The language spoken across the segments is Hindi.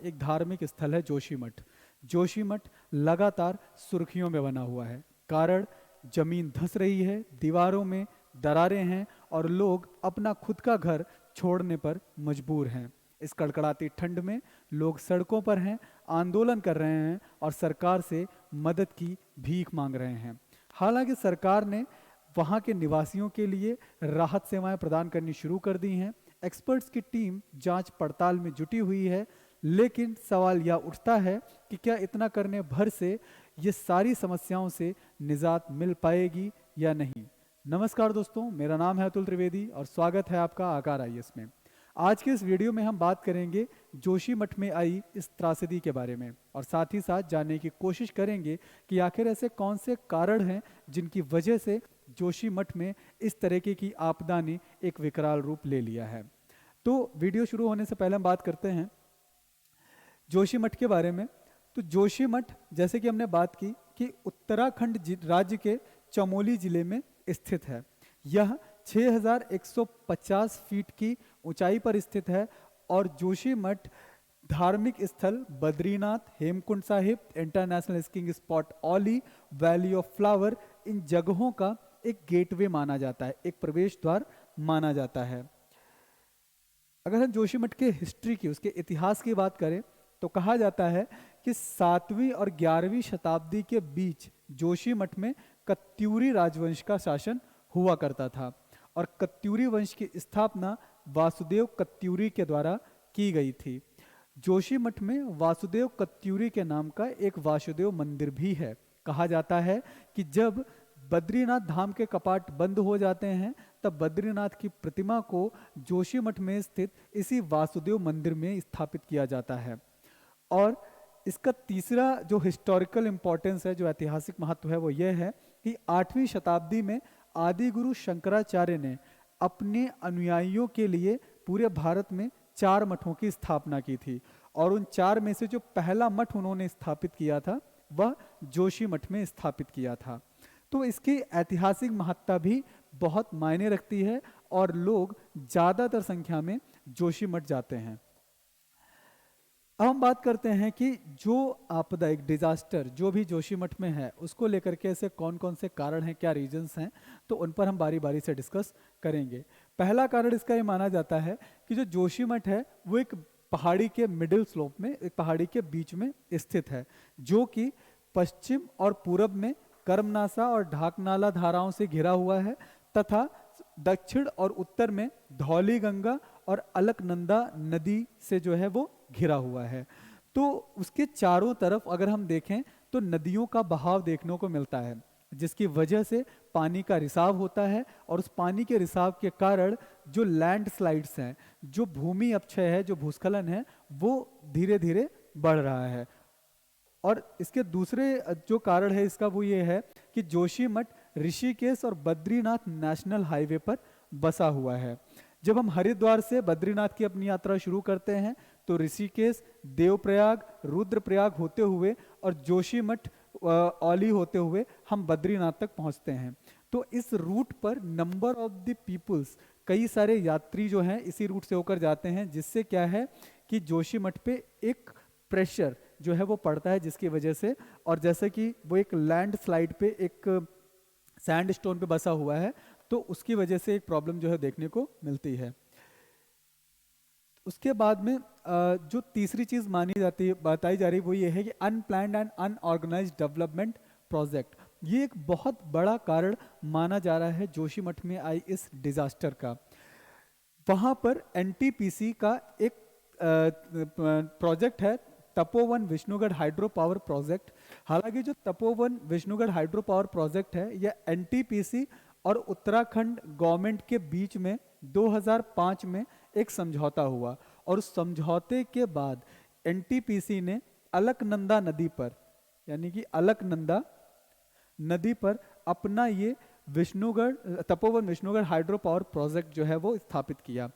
एक धार्मिक स्थल है जोशीमठ। जोशीमठ लगातार सुर्खियों में बना हुआ है। कारण, जमीन धंस रही है, दीवारों में दरारें हैं और लोग अपना खुद का घर छोड़ने पर मजबूर हैं। इस कड़कड़ाती ठंड में लोग सड़कों पर हैं, आंदोलन कर रहे हैं और सरकार से मदद की भीख मांग रहे हैं। हालांकि सरकार ने वहाँ के निवासियों के लिए राहत सेवाएं प्रदान करनी शुरू कर दी हैं। एक्सपर्ट्स की टीम जांच पड़ताल में जुटी हुई है, लेकिन सवाल यह उठता है कि क्या इतना करने भर से ये सारी समस्याओं से निजात मिल पाएगी या नहीं। नमस्कार दोस्तों, मेरा नाम है अतुल त्रिवेदी और स्वागत है आपका आकार आईएएस में। आज के इस वीडियो में हम बात करेंगे जोशीमठ में आई इस त्रासदी के बारे में और साथ ही साथ जानने की कोशिश करेंगे कि आखिर ऐसे कौन से कारण हैं जिनकी वजह से जोशीमठ में इस तरीके की आपदा ने एक विकराल रूप ले लिया है। तो वीडियो शुरू होने से पहले हम बात करते हैं जोशीमठ के बारे में। तो जोशीमठ, जैसे कि हमने बात की कि उत्तराखंड राज्य के चमोली जिले में स्थित है। यह 6150 फीट की ऊंचाई पर स्थित है और जोशीमठ धार्मिक स्थल Badrinath, Hemkund Sahib, international skiing spot Auli, valley of flower, इन जगहों का एक गेटवे माना जाता है, एक प्रवेश द्वार माना जाता है। अगर हम जोशीमठ के हिस्ट्री की, उसके इतिहास की बात करें तो कहा जाता है कि 7वीं और 11वीं शताब्दी के बीच जोशीमठ में कत्यूरी राजवंश का शासन हुआ करता था और कत्यूरी वंश की स्थापना वासुदेव कत्यूरी के द्वारा की गई थी। जोशीमठ में वासुदेव कत्यूरी के नाम का एक वासुदेव मंदिर भी है। कहा जाता है कि जब बद्रीनाथ धाम के कपाट बंद हो जाते हैं तब बद्रीनाथ की प्रतिमा को जोशीमठ में स्थित इसी वासुदेव मंदिर में स्थापित किया जाता है। और इसका तीसरा जो हिस्टोरिकल इंपॉर्टेंस है, जो ऐतिहासिक महत्व है, वो यह है कि 8वीं शताब्दी में आदि गुरु शंकराचार्य ने अपने अनुयायियों के लिए पूरे भारत में 4 मठों की स्थापना की थी और उन 4 में से जो पहला मठ उन्होंने स्थापित किया था वह जोशीमठ में स्थापित किया था। तो इसकी ऐतिहासिक महत्ता भी बहुत मायने रखती है और लोग ज़्यादातर संख्या में जोशीमठ जाते हैं। अब हम बात करते हैं कि जो आपदा, एक डिजास्टर जो भी जोशीमठ में है, उसको लेकर के ऐसे कौन कौन से कारण हैं, क्या रीजंस हैं, तो उन पर हम बारी बारी से डिस्कस करेंगे। पहला कारण इसका ये माना जाता है कि जो जोशीमठ है वो एक पहाड़ी के मिडिल स्लोप में, एक पहाड़ी के बीच में स्थित है, जो कि पश्चिम और पूरब में कर्मनासा और ढाकनाला धाराओं से घिरा हुआ है तथा दक्षिण और उत्तर में धौली गंगा और अलकनंदा नदी से जो है वो घिरा हुआ है। तो उसके चारों तरफ अगर हम देखें तो नदियों का बहाव देखने को मिलता है, जिसकी वजह से पानी का रिसाव होता है और उस पानी के रिसाव के कारण जो लैंडस्लाइड्स हैं, जो भूमि अपक्षय है, जो भूस्खलन है, वो धीरे धीरे बढ़ रहा है। और इसके दूसरे जो कारण है इसका वो ये है कि जोशीमठ ऋषिकेश और बद्रीनाथ नेशनल हाईवे पर बसा हुआ है। जब हम हरिद्वार से बद्रीनाथ की अपनी यात्रा शुरू करते हैं तो ऋषिकेश, देवप्रयाग, रुद्रप्रयाग होते हुए और जोशीमठ औली होते हुए हम बद्रीनाथ तक पहुंचते हैं। तो इस रूट पर नंबर ऑफ द पीपुल्स, कई सारे यात्री जो हैं इसी रूट से होकर जाते हैं, जिससे क्या है कि जोशीमठ पे एक प्रेशर जो है वो पड़ता है, जिसकी वजह से, और जैसे कि वो एक लैंड स्लाइड पे, एक सैंड स्टोन पे बसा हुआ है, तो उसकी वजह से एक प्रॉब्लम जो है देखने को मिलती है। उसके बाद में जो तीसरी चीज मानी जाती है, बताई जा रही है, वो ये है कि unplanned and unorganised development project. ये एक बहुत बड़ा कारण माना जा रहा है जोशीमठ में आई इस डिजास्टर का। वहां पर एनटीपीसी का एक प्रोजेक्ट है, Tapovan Vishnugad hydro power project. हालांकि जो Tapovan Vishnugad hydro power project है यह एनटीपीसी और उत्तराखंड गवर्नमेंट के बीच में 2005 में एक समझौता हुआ और उस समझौते के बाद एनटीपीसी ने अलकनंदा नदी पर, यानी कि अलकनंदा नदी पर अपना ये Tapovan Vishnugad hydro power project जो है वो स्थापित किया।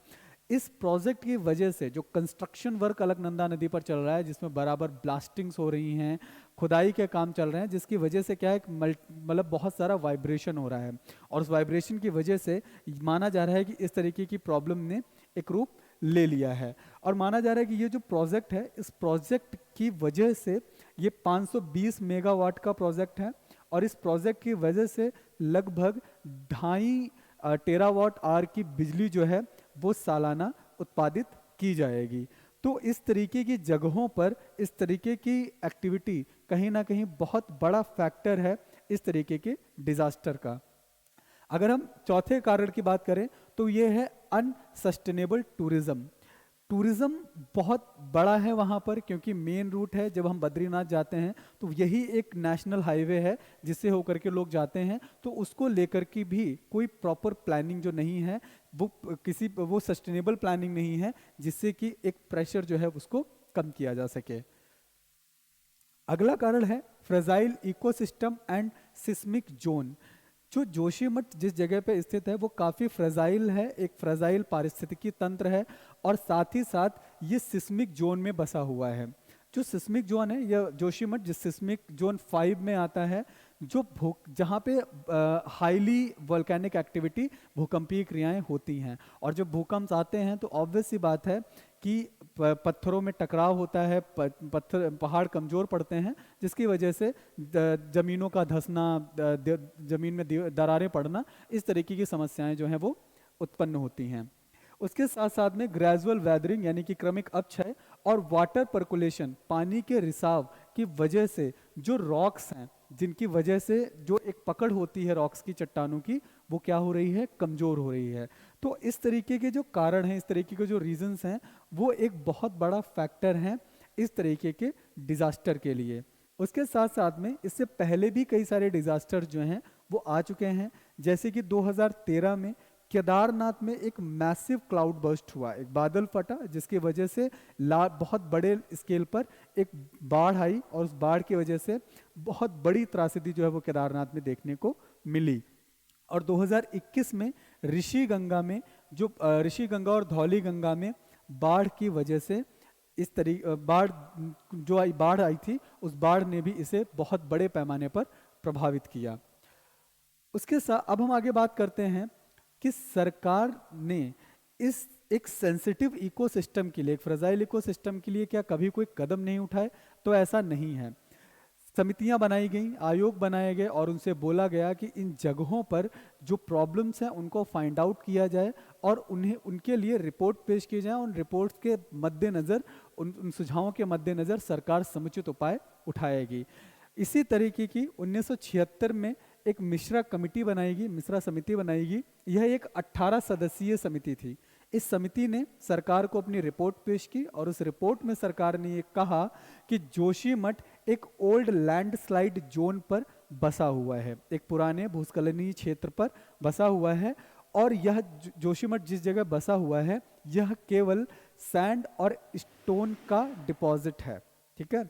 इस प्रोजेक्ट की वजह से जो कंस्ट्रक्शन वर्क अलकनंदा नदी पर चल रहा है, जिसमें बराबर ब्लास्टिंग्स हो रही हैं, खुदाई के काम चल रहे हैं, जिसकी वजह से क्या है, मतलब बहुत सारा वाइब्रेशन हो रहा है और उस वाइब्रेशन की वजह से माना जा रहा है कि इस तरीके की प्रॉब्लम ने एक रूप ले लिया है। और माना जा रहा है कि ये जो प्रोजेक्ट है, इस प्रोजेक्ट की वजह से, ये 520 मेगावाट का प्रोजेक्ट है, और इस प्रोजेक्ट की वजह से लगभग 2.5 टेरावाट आवर की बिजली जो है वो सालाना उत्पादित की जाएगी। तो इस तरीके की जगहों पर इस तरीके की एक्टिविटी कहीं ना कहीं बहुत बड़ा फैक्टर है इस तरीके के डिजास्टर का। अगर हम चौथे कारण की बात करें तो ये है अनसस्टेनेबल टूरिज्म। टूरिज्म बहुत बड़ा है वहाँ पर, क्योंकि मेन रूट है, जब हम बद्रीनाथ जाते हैं तो यही एक नेशनल हाईवे है जिससे होकर के लोग जाते हैं। तो उसको लेकर के भी कोई प्रॉपर प्लानिंग जो नहीं है, वो सस्टेनेबल प्लानिंग नहीं है जिससे कि एक प्रेशर जो है उसको कम किया जा सके। अगला कारण है fragile ecosystem and seismic zone. जो जोशीमठ जिस जगह पे स्थित है वो काफ़ी फ्रेजाइल है, एक फ्रेजाइल पारिस्थितिकी तंत्र है, और साथ ही साथ ये सिस्मिक जोन में बसा हुआ है। जो सिस्मिक जोन है, यह जोशीमठ जिस सिस्मिक जोन 5 में आता है, जो जहाँ पे हाईली वोल्केनिक एक्टिविटी, भूकंपीय क्रियाएं होती हैं, और जब भूकंप आते हैं तो ऑब्वियस सी बात है कि पत्थरों में टकराव होता है, पहाड़ कमज़ोर पड़ते हैं, जिसकी वजह से ज़मीनों का धंसना, ज़मीन में दरारें पड़ना, इस तरीके की समस्याएं जो हैं वो उत्पन्न होती हैं। उसके साथ साथ में ग्रेजुअल वेदरिंग यानी कि क्रमिक अपक्षय और वाटर पर्कुलेशन, पानी के रिसाव की वजह से जो रॉक्स हैं, जिनकी वजह से जो एक पकड़ होती है रॉक्स की, चट्टानों की, वो क्या हो रही है, कमज़ोर हो रही है। तो इस तरीके के जो कारण हैं, इस तरीके के जो रीजंस हैं, वो एक बहुत बड़ा फैक्टर हैं इस तरीके के डिज़ास्टर के लिए। उसके साथ साथ में इससे पहले भी कई सारे डिज़ास्टर जो हैं वो आ चुके हैं, जैसे कि 2013 में केदारनाथ में एक मैसिव क्लाउड बर्स्ट हुआ, एक बादल फटा, जिसकी वजह से बहुत बड़े स्केल पर एक बाढ़ आई, और उस बाढ़ की वजह से बहुत बड़ी त्रासदी जो है वो केदारनाथ में देखने को मिली। और 2021 में ऋषि गंगा और धौली गंगा में बाढ़ की वजह से इस तरीके बाढ़ आई थी, उस बाढ़ ने भी इसे बहुत बड़े पैमाने पर प्रभावित किया। उसके साथ अब हम आगे बात करते हैं कि सरकार ने इस एक सेंसिटिव इकोसिस्टम के लिए, एक फ्रेजाइल इकोसिस्टम के लिए क्या कभी कोई कदम नहीं उठाए? तो ऐसा नहीं है। समितियां बनाई गई, आयोग बनाए गए, और उनसे बोला गया कि इन जगहों पर जो प्रॉब्लम्स हैं उनको फाइंड आउट किया जाए और उन्हें उनके लिए रिपोर्ट पेश की जाए। उन रिपोर्ट्स के मद्देनज़र, उन सुझावों के मद्देनज़र सरकार समुचित उपाय उठाएगी। इसी तरीके की 1976 में एक मिश्रा समिति बनाएगी। यह एक 18 सदस्यीय समिति थी। इस समिति ने सरकार को अपनी रिपोर्ट पेश की, और उस रिपोर्ट में सरकार ने ये कहा कि जोशीमठ एक ओल्ड लैंडस्लाइड जोन पर बसा हुआ है, एक पुराने भूस्खलनीय क्षेत्र पर बसा हुआ है, और यह जोशीमठ जिस जगह बसा हुआ है यह केवल सैंड और स्टोन का डिपॉजिट है। ठीक है,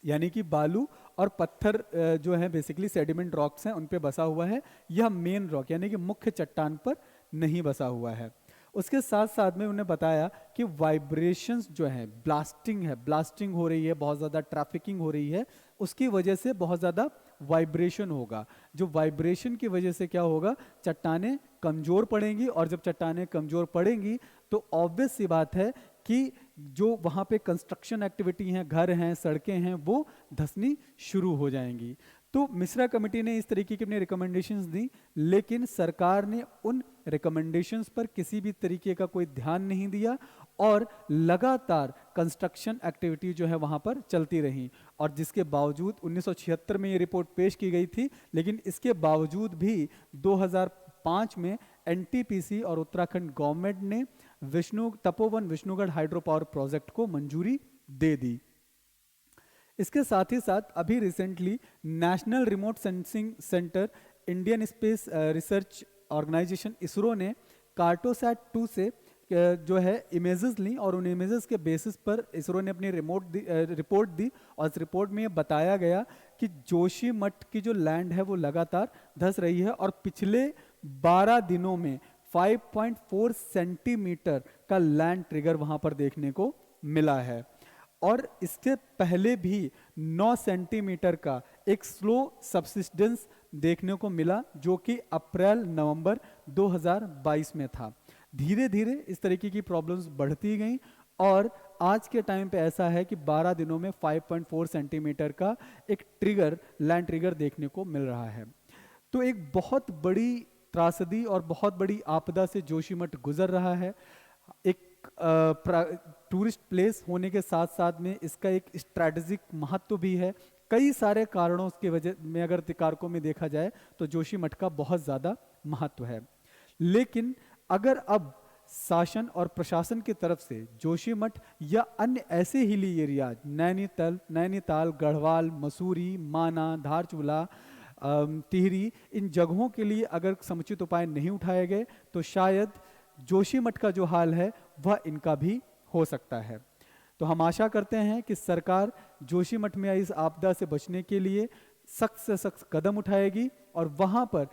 यानी कि बालू और पत्थर जो है बेसिकली सेडिमेंट रॉक्स हैं, उन पे बसा हुआ है। यह मेन रॉक यानी कि मुख्य चट्टान पर नहीं बसा हुआ है। उसके साथ साथ में उन्हें बताया कि वाइब्रेशंस जो है, ब्लास्टिंग हो रही है, बहुत ज़्यादा ट्रैफिकिंग हो रही है, उसकी वजह से बहुत ज़्यादा वाइब्रेशन होगा। जो वाइब्रेशन की वजह से क्या होगा, चट्टानें कमज़ोर पड़ेंगी, और जब चट्टानें कमज़ोर पड़ेंगी तो ऑब्वियस सी बात है कि जो वहाँ पे कंस्ट्रक्शन एक्टिविटी हैं, घर हैं, सड़कें हैं, वो धंसनी शुरू हो जाएंगी। तो मिश्रा कमेटी ने इस तरीके की अपनी रिकमेंडेशंस दी, लेकिन सरकार ने उन रिकमेंडेशंस पर किसी भी तरीके का कोई ध्यान नहीं दिया, और लगातार कंस्ट्रक्शन एक्टिविटी जो है वहाँ पर चलती रही। और जिसके बावजूद 1976 में ये रिपोर्ट पेश की गई थी, लेकिन इसके बावजूद भी 2005 में एनटीपीसी और उत्तराखंड गवर्नमेंट ने Tapovan Vishnugad hydro power project को मंजूरी दे दी। इसके साथ ही साथ अभी recently national remote sensing centre, Indian space research organisation ISRO ने कार्टोसैट 2 से जो है इमेजेस ली, और उन इमेजेस के बेसिस पर इसरो ने अपनी रिपोर्ट दी, और इस रिपोर्ट में ये बताया गया कि जोशीमठ की जो लैंड है वो लगातार धंस रही है, और पिछले 12 दिनों में 5.4 सेंटीमीटर का लैंड ट्रिगर वहां पर देखने को मिला है। और इसके पहले भी 9 सेंटीमीटर का एक स्लो सब्सिडेंस देखने को मिला, जो कि अप्रैल नवंबर 2022 में था। धीरे धीरे इस तरीके की प्रॉब्लम्स बढ़ती गई और आज के टाइम पे ऐसा है कि 12 दिनों में 5.4 सेंटीमीटर का एक ट्रिगर, लैंड ट्रिगर देखने को मिल रहा है। तो एक बहुत बड़ी त्रासदी और बहुत बड़ी आपदा से जोशीमठ गुजर रहा है। एक टूरिस्ट प्लेस होने के साथ साथ में इसका एक स्ट्रैटेजिक महत्व भी है। कई सारे कारणों की वजह में अगर कारकों में देखा जाए तो जोशीमठ का बहुत ज़्यादा महत्व है। लेकिन अगर अब शासन और प्रशासन की तरफ से जोशीमठ या अन्य ऐसे हिली एरियाज नैनीताल, गढ़वाल, मसूरी, माना, धारचूला, टिहरी, इन जगहों के लिए अगर समुचित उपाय नहीं उठाए गए तो शायद जोशीमठ का जो हाल है वह इनका भी हो सकता है। तो हम आशा करते हैं कि सरकार जोशीमठ में इस आपदा से बचने के लिए सख्त से सख्त कदम उठाएगी और वहाँ पर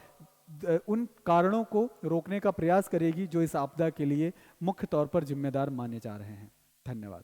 उन कारणों को रोकने का प्रयास करेगी जो इस आपदा के लिए मुख्य तौर पर जिम्मेदार माने जा रहे हैं। धन्यवाद।